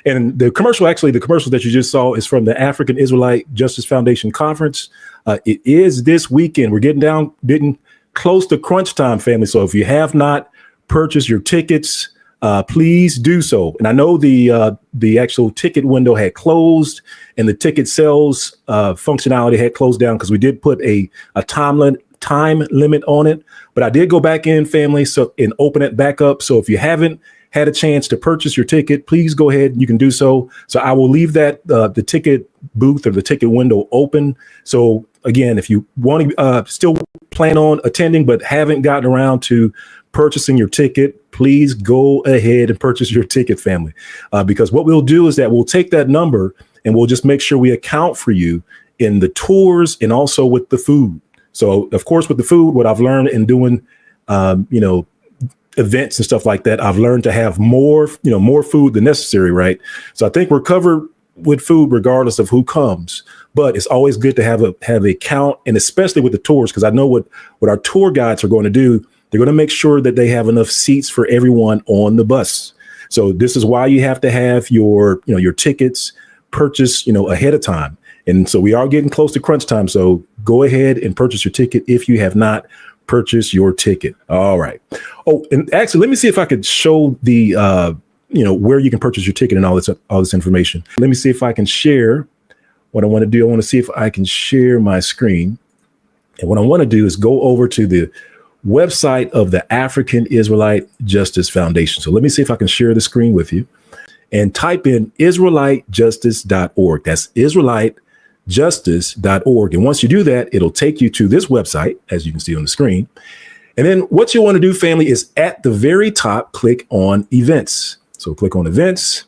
And the commercial that you just saw is from the African Israelite Justice Foundation Conference. It is this weekend. We're getting close to crunch time, family. So if you have not purchased your tickets, please do so. And I know the actual ticket window had closed and the ticket sales functionality had closed down because we did put a time limit on it. But I did go back in, family, and open it back up. So if you haven't had a chance to purchase your ticket, please go ahead. You can do so. So I will leave that the ticket booth or the ticket window open. So again, if you want to still plan on attending but haven't gotten around to purchasing your ticket, please go ahead and purchase your ticket, family. Because what we'll do is that we'll take that number and we'll just make sure we account for you in the tours and also with the food. So, of course, with the food, what I've learned in doing, events and stuff like that, I've learned to have more food than necessary, right? So I think we're covered with food regardless of who comes. But it's always good to have a count, and especially with the tours, because I know what our tour guides are going to do. They're going to make sure that they have enough seats for everyone on the bus. So this is why you have to have your tickets purchased, ahead of time. And so we are getting close to crunch time. So go ahead and purchase your ticket if you have not purchased your ticket. All right. Oh, and actually, let me see if I could show the, where you can purchase your ticket and all this information. Let me see if I can share what I want to do. I want to see if I can share my screen. And what I want to do is go over to the website of the African Israelite Justice Foundation. So let me see if I can share the screen with you and type in IsraeliteJustice.org. That's IsraeliteJustice.org. And once you do that, it'll take you to this website, as you can see on the screen. And then what you want to do, family, is at the very top, click on events. So click on events.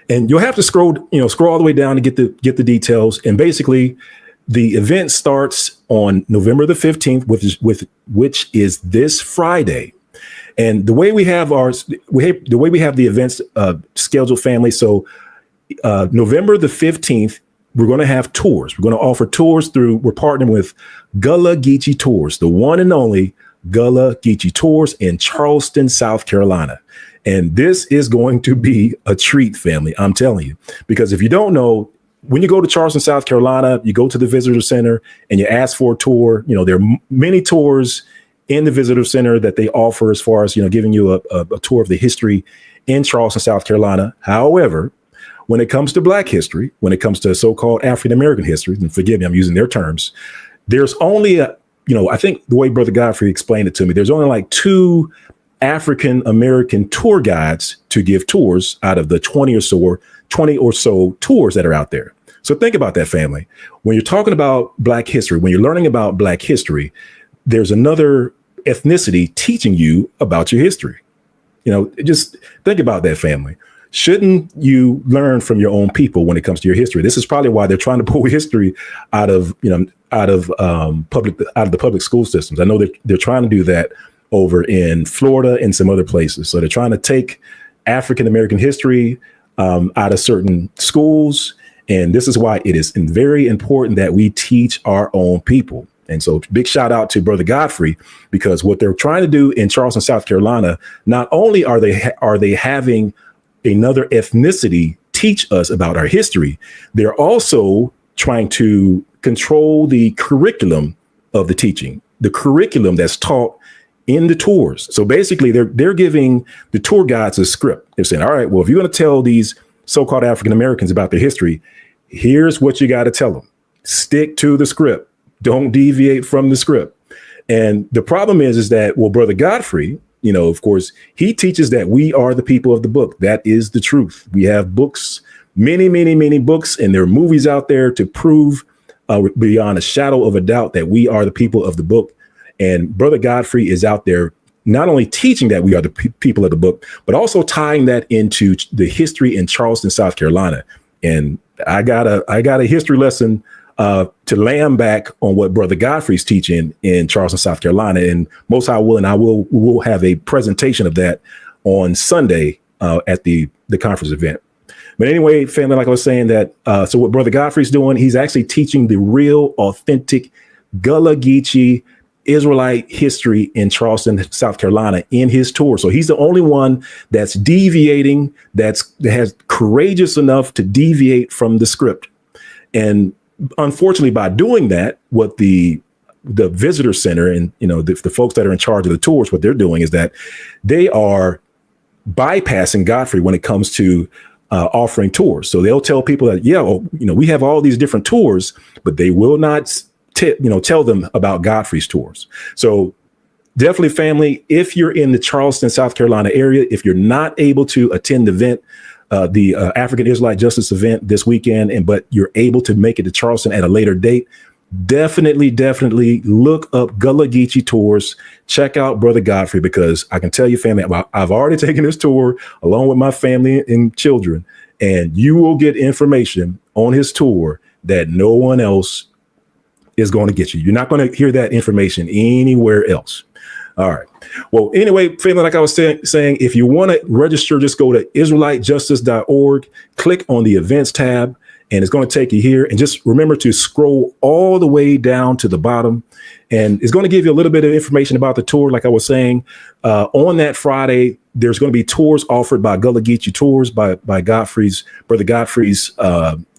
And you'll have to scroll all the way down to get the details. And basically, the event starts on November the 15th, which is this Friday. And the way we have the events scheduled, family. So November the 15th, we're going to have tours. We're going to offer tours we're partnering with Gullah Geechee Tours, the one and only Gullah Geechee Tours in Charleston, South Carolina. And this is going to be a treat, family. I'm telling you, because if you don't know, when you go to Charleston, South Carolina, you go to the visitor center and you ask for a tour. There are many tours in the visitor center that they offer as far as, giving you a tour of the history in Charleston, South Carolina. However, when it comes to Black history, when it comes to so-called African-American history, and forgive me, I'm using their terms, there's only I think the way Brother Godfrey explained it to me, there's only like 2 African-American tour guides to give tours out of the 20 or so tours that are out there. So think about that, family. When you're talking about Black history, when you're learning about Black history, there's another ethnicity teaching you about your history. Just think about that, family. Shouldn't you learn from your own people when it comes to your history? This is probably why they're trying to pull history out of the public school systems. I know that they're trying to do that over in Florida and some other places. So they're trying to take African-American history out of certain schools. And this is why it is very important that we teach our own people. And so big shout out to Brother Godfrey, because what they're trying to do in Charleston, South Carolina, not only are they having another ethnicity teach us about our history, they're also trying to control the curriculum of the teaching, the curriculum that's taught in the tours. So basically, they're giving the tour guides a script. They're saying, all right, well, if you're going to tell these so-called African Americans about their history, here's what you got to tell them. Stick to the script. Don't deviate from the script. And the problem is that, well, Brother Godfrey, of course, he teaches that we are the people of the book. That is the truth. We have books, many, many, many books, and there are movies out there to prove beyond a shadow of a doubt that we are the people of the book. And Brother Godfrey is out there not only teaching that we are the people of the book, but also tying that into the history in Charleston, South Carolina. And I got a history lesson to lamb back on what Brother Godfrey's teaching in Charleston, South Carolina. And most High will, and we'll have a presentation of that on Sunday at the conference event. But anyway, family, like I was saying, that so what Brother Godfrey's doing, he's actually teaching the real, authentic Gullah Geechee Israelite history in Charleston, South Carolina in his tour. So he's the only one that's deviating, that has courageous enough to deviate from the script. And unfortunately, by doing that, what the visitor center and, the folks that are in charge of the tours, what they're doing is that they are bypassing Godfrey when it comes to offering tours. So they'll tell people that, we have all these different tours, but they will not tell them about Godfrey's tours. So definitely, family, if you're in the Charleston, South Carolina area, if you're not able to attend the event, the African Israelite Justice event this weekend, but you're able to make it to Charleston at a later date, definitely look up Gullah Geechee Tours. Check out Brother Godfrey, because I can tell you, family, I've already taken this tour along with my family and children, and you will get information on his tour that no one else is going to get you. You're not going to hear that information anywhere else. All right. Well, anyway, family, like I was saying, if you want to register, just go to IsraeliteJustice.org, click on the events tab, and it's going to take you here. And just remember to scroll all the way down to the bottom. And it's going to give you a little bit of information about the tour. Like I was saying, on that Friday, there's going to be tours offered by Gullah Geechee Tours, by Brother Godfrey's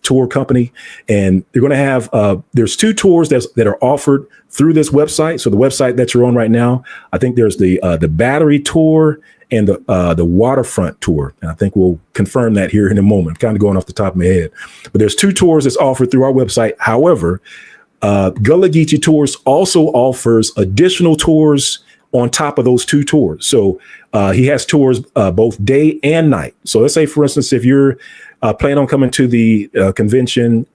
tour company. And they're going to have, there's 2 tours that are offered through this website. So the website that you're on right now, I think there's the Battery Tour and the Waterfront Tour. And I think we'll confirm that here in a moment. I'm kind of going off the top of my head. But there's 2 tours that's offered through our website. However, Gullah Geechee Tours also offers additional tours on top of those 2 tours. So he has tours both day and night. So let's say, for instance, if you're planning on coming to the convention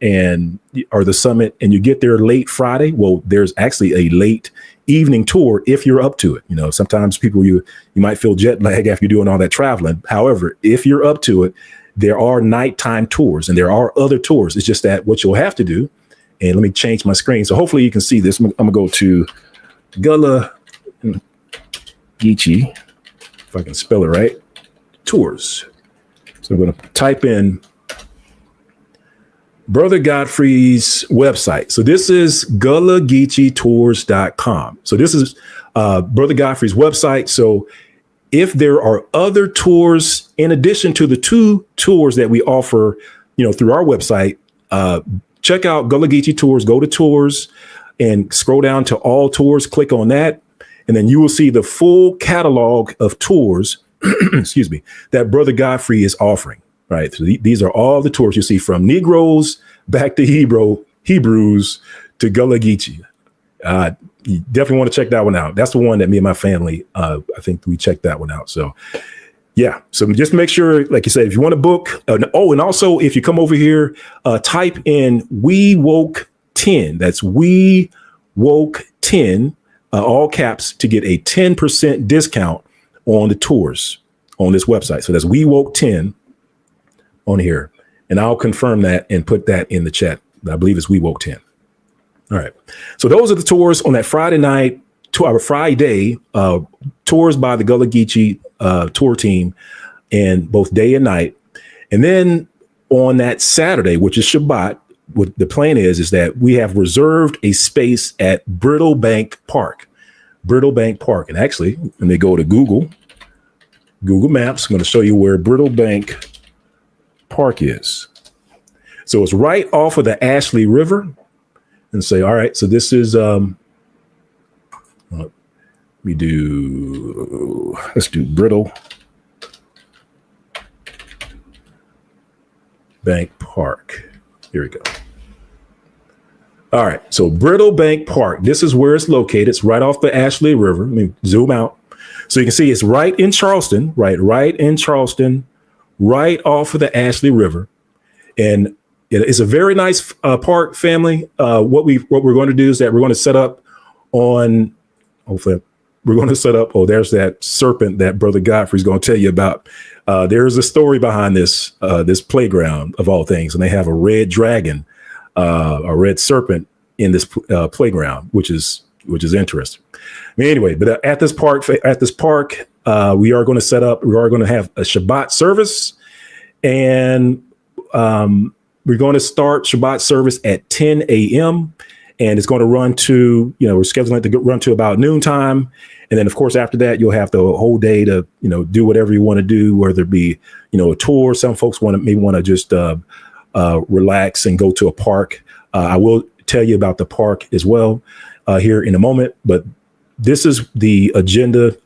or the summit and you get there late Friday, well, there's actually a late evening tour if you're up to it. Sometimes people, you might feel jet lag after you're doing all that traveling. However, if you're up to it, there are nighttime tours and there are other tours. It's just that what you'll have to do, and let me change my screen. So hopefully you can see this. I'm going to go to Gullah Geechee, if I can spell it right, tours. So I'm going to type in Brother Godfrey's website. So this is GullahGeecheeTours.com. So this is Brother Godfrey's website. So if there are other tours in addition to the 2 tours that we offer, through our website, check out Gullah Geechee Tours. Go to tours and scroll down to all tours. Click on that, and then you will see the full catalog of tours. Excuse me, that Brother Godfrey is offering. Right. So these are all the tours you see, from Negroes back to Hebrews to Gullah Geechee. You definitely want to check that one out. That's the one that me and my family, I think we checked that one out. So, yeah. So just make sure, like you said, if you want to book. And also, if you come over here, type in We Woke 10. That's We Woke 10, all caps, to get a 10% discount on the tours on this website. So that's We Woke 10 on here. And I'll confirm that and put that in the chat. I believe it's We Woke 10. All right. So those are the tours on that Friday night, to our Friday, tours by the Gullah Geechee tour team, and both day and night. And then on that Saturday, which is Shabbat, what the plan is that we have reserved a space at Brittle Bank Park. And actually, when they go to Google Maps, I'm going to show you where Brittle Bank Park is. So it's right off of the Ashley River. And say, all right, so this is, let's do Brittle Bank Park. Here we go. All right, so Brittle Bank Park, this is where it's located. It's right off the Ashley River. Let me zoom out. So you can see it's right in Charleston, right in Charleston, right off of the Ashley River. And it's a very nice park, family. What we're going to do is that we're going to set up on, hopefully, we're going to set up, there's that serpent that Brother Godfrey's going to tell you about. There's a story behind this playground, of all things, and they have a red dragon, a red serpent in this playground, which is interesting. I mean, anyway, but at this park, we are going to set up. We are going to have a Shabbat service, and we're going to start Shabbat service at 10 a.m. and it's going to run to, we're scheduling it to run to about noontime. And then, of course, after that, you'll have the whole day to, do whatever you want to do, whether it be, a tour. Some folks maybe want to just relax and go to a park. I will tell you about the park as well here in a moment. But this is the agenda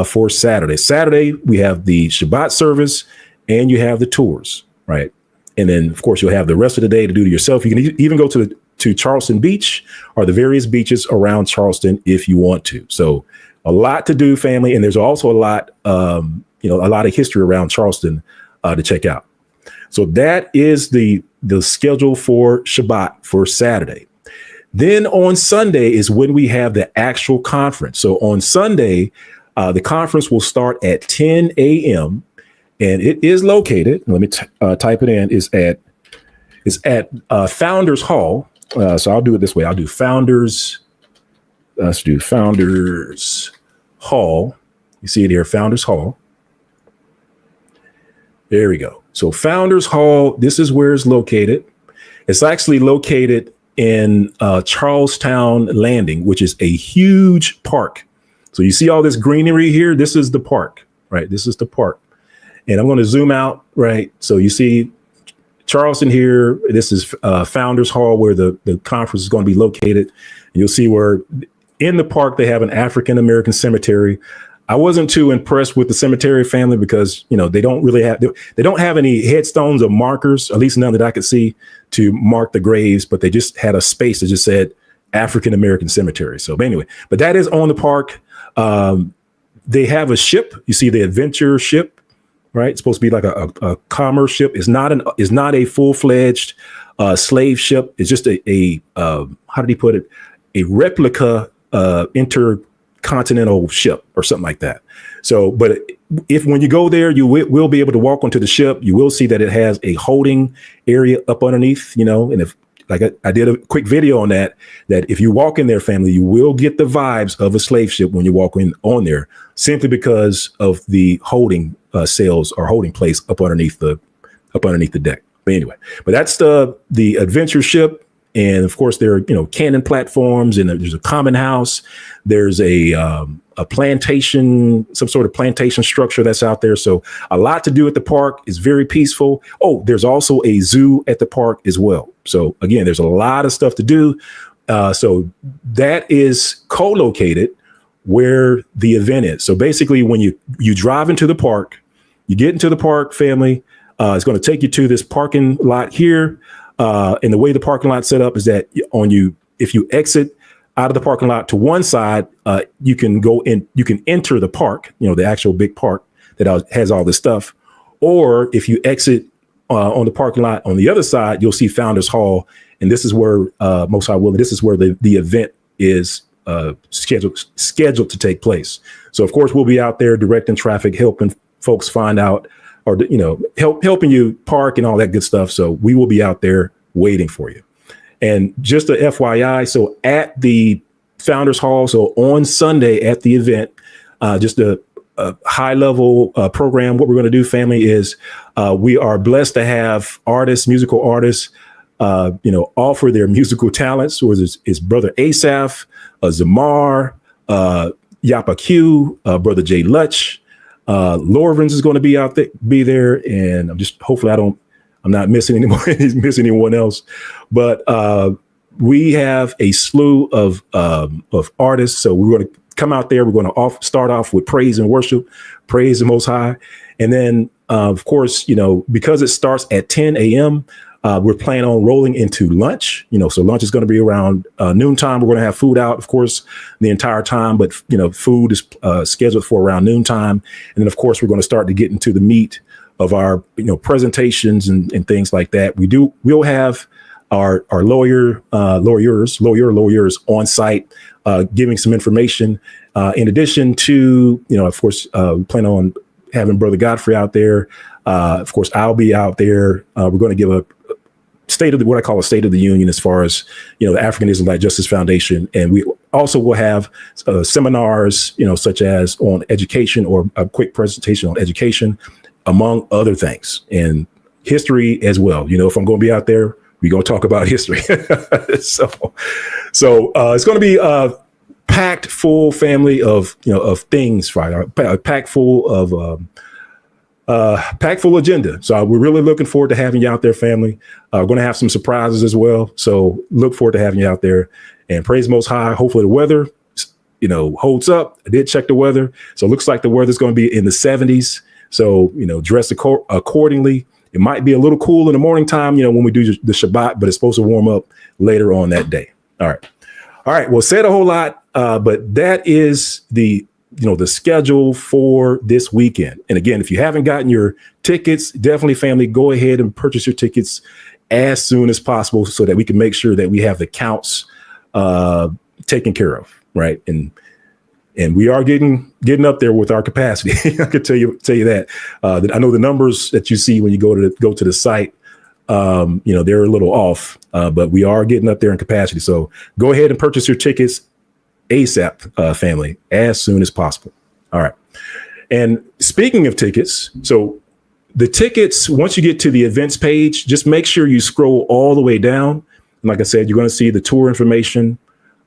for Saturday. Saturday, we have the Shabbat service and you have the tours, right? And then, of course, you'll have the rest of the day to do it yourself. You can even go to Charleston Beach or the various beaches around Charleston if you want to. So a lot to do, family. And there's also a lot of history around Charleston to check out. So that is the schedule for Shabbat for Saturday. Then on Sunday is when we have the actual conference. So on Sunday, the conference will start at 10 a.m. and it is located. Let me type it in. It's at Founders Hall. So I'll do it this way. I'll do Founders. Let's do Founders Hall. You see it here, Founders Hall. There we go. So Founders Hall, this is where it's located. It's actually located in Charlestown Landing, which is a huge park. So you see all this greenery here. This is the park, right? This is the park. And I'm going to zoom out, right? So you see Charleston here. This is Founders Hall, where the conference is going to be located. And you'll see where in the park, they have an African-American cemetery. I wasn't too impressed with the cemetery, family, because, they don't have any headstones or markers, at least none that I could see, to mark the graves, but they just had a space that just said African-American cemetery. So anyway, but that is on the park. They have a ship. You see the adventure ship, right? It's supposed to be like a commerce ship. It's not a full-fledged slave ship. It's just a how did he put it? A replica intercontinental ship or something like that. So, but when you go there, you will be able to walk onto the ship. You will see that it has a holding area up underneath, and if, like I did a quick video on that if you walk in there, family, you will get the vibes of a slave ship when you walk in on there, simply because of the holding cells or holding place up underneath the deck. But anyway, but that's the adventure ship. And of course, there are, cannon platforms, and there's a common house. There's a plantation, some sort of plantation structure that's out there. So a lot to do at the park. Is very peaceful. Oh, there's also a zoo at the park as well. So again, there's a lot of stuff to do. So that is co-located where the event is. So basically, when you drive into the park, you get into the park, family, it's going to take you to this parking lot here. And the way the parking lot set up is that if you exit out of the parking lot to one side, you can go in, you can enter the park, the actual big park that has all this stuff. Or if you exit on the parking lot on the other side, you'll see Founders Hall. And this is where Most High Willing, this is where the event is scheduled to take place. So, of course, we'll be out there directing traffic, helping folks find out, or, helping you park and all that good stuff. So we will be out there waiting for you. And just a FYI, so at the Founders Hall, so on Sunday at the event, just a high level program, what we're going to do, family, is we are blessed to have musical artists, offer their musical talents. So it's Brother Asaph, Zamar, Yapa Q, Brother Jay Lutch. Lorvins is going to be there, and hopefully I'm not missing anyone else, but we have a slew of artists. So we're going to come out there. We're going to start off with praise and worship, praise the Most High, and then of course, because it starts at 10 a.m. We're planning on rolling into lunch, so lunch is going to be around noontime. We're going to have food out, of course, the entire time. But, food is scheduled for around noontime. And then, of course, we're going to start to get into the meat of our, presentations and things like that. We'll have our lawyers on site giving some information. In addition to, of course, we plan on having Brother Godfrey out there. Of course, I'll be out there. We're going to give what I call a state of the union as far as, the African Israelite Justice Foundation. And we also will have seminars, such as on education, or a quick presentation on education, among other things, and history as well. If I'm going to be out there, we're going to talk about history. so it's going to be a packed full family of, of things Friday, packed full of, packed full agenda. So we're really looking forward to having you out there, family. We're going to have some surprises as well. So look forward to having you out there, and praise Most High. Hopefully the weather, holds up. I did check the weather. So it looks like the weather's going to be in the 70s. So, dress accordingly. It might be a little cool in the morning time, when we do the Shabbat, but it's supposed to warm up later on that day. All right. Well, said a whole lot, but that is the schedule for this weekend. And again, if you haven't gotten your tickets, definitely, family, go ahead and purchase your tickets as soon as possible so that we can make sure that we have the counts taken care of. Right. And we are getting up there with our capacity. I can tell you that. I know the numbers that you see when you go to the site, they're a little off, but we are getting up there in capacity. So go ahead and purchase your tickets ASAP, family, as soon as possible. All right. And speaking of tickets, so the tickets, once you get to the events page, just make sure you scroll all the way down. And like I said, you're going to see the tour information,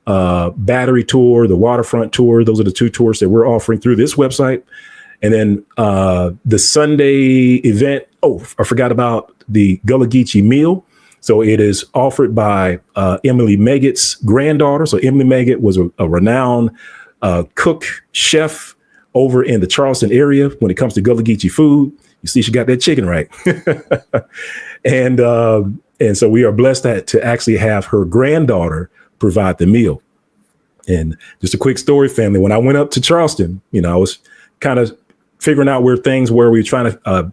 battery tour, the waterfront tour. Those are the two tours that we're offering through this website. And then the Sunday event. Oh, I forgot about the Gullah Geechee meal. So it is offered by Emily Meggett's granddaughter. So Emily Meggett was a renowned cook, chef over in the Charleston area when it comes to Gullah Geechee food. You see, she got that chicken right. And so we are blessed to actually have her granddaughter provide the meal. And just a quick story, family. When I went up to Charleston, I was kind of figuring out where things were. We were trying to,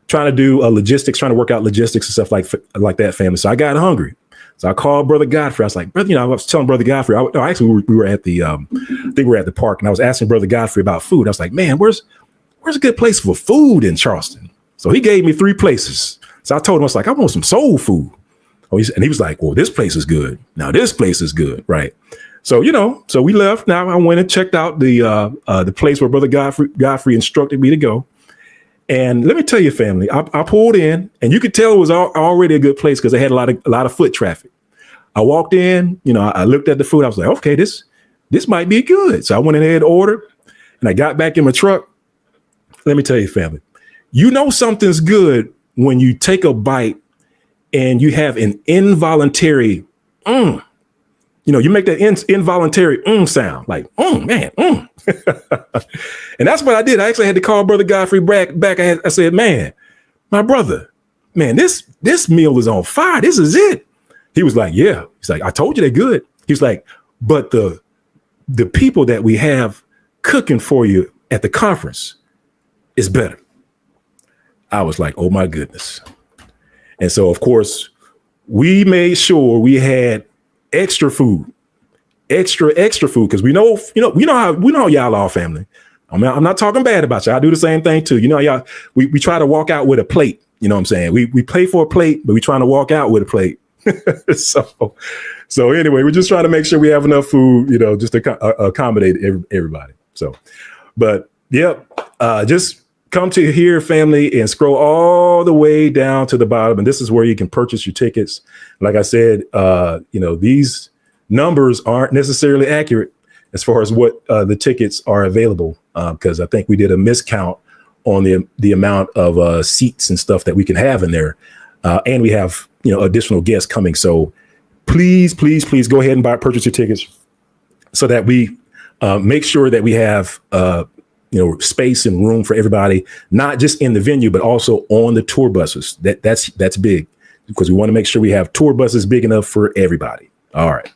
trying to do logistics, trying to work out logistics and stuff like that, family. So I got hungry. So I called Brother Godfrey. I was like, brother, I was telling Brother Godfrey, we were at the, I think we were at the park, and I was asking Brother Godfrey about food. I was like, man, where's a good place for food in Charleston? So he gave me 3 places. So I told him, I was like, I want some soul food. And he was like, well, this place is good. Now this place is good. Right. So, so we left. Now I went and checked out the place where Brother Godfrey instructed me to go. And let me tell you, family, I pulled in, and you could tell it was already a good place because they had a lot of foot traffic. I walked in, I looked at the food. I was like, okay, this might be good. So I went ahead and ordered, and I got back in my truck. Let me tell you, family, something's good when you take a bite and you have an involuntary, you make that involuntary sound, like, man. And that's what I did. I actually had to call Brother Godfrey back. I said, man, my brother, man, this meal is on fire. This is it. He was like, yeah. He's like, I told you they're good. He's like, but the people that we have cooking for you at the conference is better. I was like, oh my goodness. And so, of course, we made sure we had extra food, extra food, because we know how y'all are, family. I'm not talking bad about you. I do the same thing too. Y'all, we try to walk out with a plate. You know what I'm saying? We pay for a plate, but we trying to walk out with a plate. So anyway, we're just trying to make sure we have enough food, just to accommodate everybody. So, but yep, just come to here, family, and scroll all the way down to the bottom. And this is where you can purchase your tickets. Like I said, these numbers aren't necessarily accurate as far as what the tickets are available, because I think we did a miscount on the amount of seats and stuff that we can have in there. And we have, additional guests coming. So please go ahead and purchase your tickets so that we make sure that we have space and room for everybody, not just in the venue, but also on the tour buses. That's big, because we want to make sure we have tour buses big enough for everybody. All right.